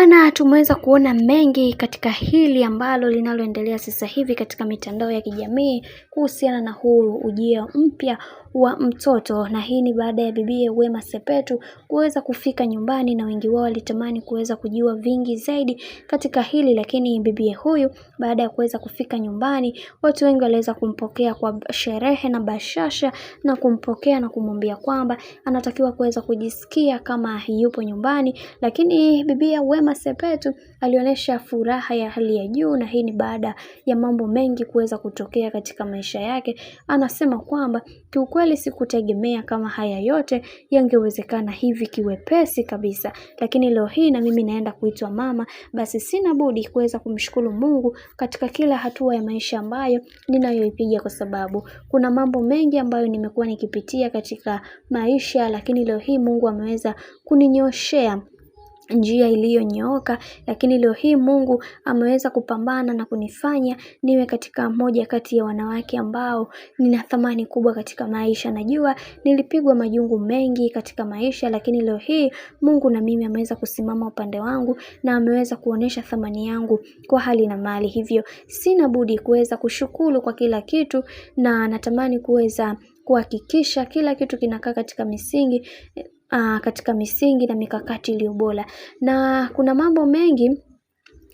Bwana, tumeweza kuona mengi katika hili ambalo linaloendelea sasa hivi katika mitandao ya kijamii kuhusiana na huu ujio mpya wa mtoto, na hii ni baada ya bibie Wema Sepetu kuweza kufika nyumbani, na wengi wao walitamani kuweza kujua vingi zaidi katika hili, lakini bibie huyu baada ya kuweza kufika nyumbani, watu wengi waliweza kumpokea kwa sherehe na bashasha na kumpokea na kumwambia kwamba anatakiwa kuweza kujisikia kama yupo nyumbani. Lakini bibie Wema Sepetu alionyesha furaha ya hali ya juu, na hii ni baada ya mambo mengi kuweza kutokea katika maisha yake. Anasema kwamba kiukweli sikutegemea kama haya yote yangewezekana hivi kiwepesi kabisa, lakini leo hii na mimi naenda kuitwa mama, basi sina budi kuweza kumshukuru Mungu katika kila hatua ya maisha ambayo ninayoipiga, kwa sababu kuna mambo mengi ambayo nimekuwa nikipitia katika maisha, lakini leo hii Mungu ameweza kuninyoshea njia iliyonyooka. Lakini leo hii Mungu ameweza kupambana na kunifanya niwe katika moja kati ya wanawake ambao nina thamani kubwa katika maisha. Najua nilipigwa majungu mengi katika maisha, lakini leo hii Mungu na mimi ameweza kusimama upande wangu na ameweza kuonesha thamani yangu kwa hali na mali. Hivyo sina budi kuweza kushukuru kwa kila kitu, na natamani kuweza kuhakikisha kila kitu kinakaa katika misingi na mikakati iliyo bora. Na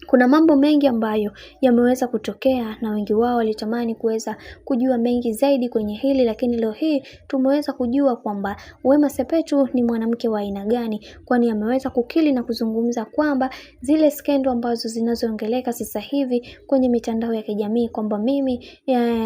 kuna mambo mengi ambayo yameweza kutokea, na wengi wao walitamani kuweza kujua mengi zaidi kwenye hili, lakini leo hii tumeweza kujua kwamba Wema Sepetu ni mwanamke wa aina gani, kwani ameweza kukiri na kuzungumza kwamba zile skendo ambazo zinazoongeleka sasa hivi kwenye mitandao ya kijamii kwamba mimi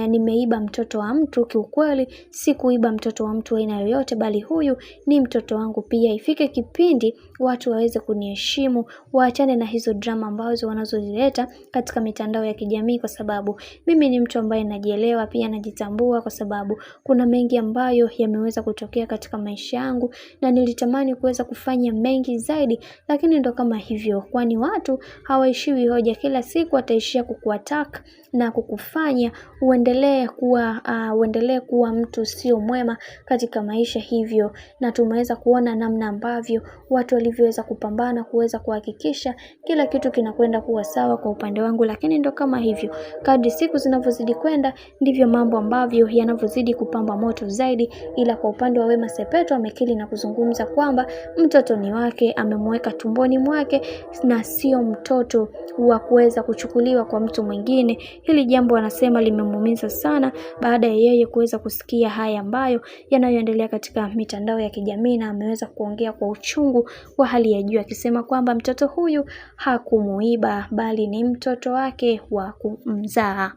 nimeiba mtoto wa mtu, kiukweli sikuiba mtoto wa mtu aina yoyote, bali huyu ni mtoto wangu pia. Ifike kipindi watu waweze kuniheshimu, waachane na hizo drama ambazo wanazozileta katika mitandao ya kijamii, kwa sababu mimi ni mtu ambaye najielewa, pia najitambua, kwa sababu kuna mengi ambayo yameweza kutokea katika maisha yangu na nilitamani kuweza kufanya mengi zaidi, lakini ndo kama hivyo, kwani watu hawaishiwi hoja, kila siku wataishia kukuattack na kukufanya uendelee kuwa mtu sio mwema katika maisha. Hivyo na tumeweza kuona namna ambavyo watu walivyoweza kupambana kuweza kuhakikisha kila kitu kinakwenda kuwa sawa kwa upande wangu, lakini ndo kama hivyo, kadri siku zinavyozidi kwenda ndivyo mambo ambavyo yanavyozidi kupamba moto zaidi. Ila kwa upande wa Wema Sepetu amekiri na kuzungumza kwamba mtoto ni wake, amemweka tumboni mwake na sio mtoto wa kuweza kuchukuliwa kwa mtu mwingine. Hili jambo anasema limemuumiza sana baada ya yeye kuweza kusikia haya ambayo yanayoendelea katika mitandao ya kijamii, na ameweza kuongea kwa uchungu wa hali ya juu, akisema kwamba mtoto huyu hakumuiba bali ni mtoto wake wa kumzaa.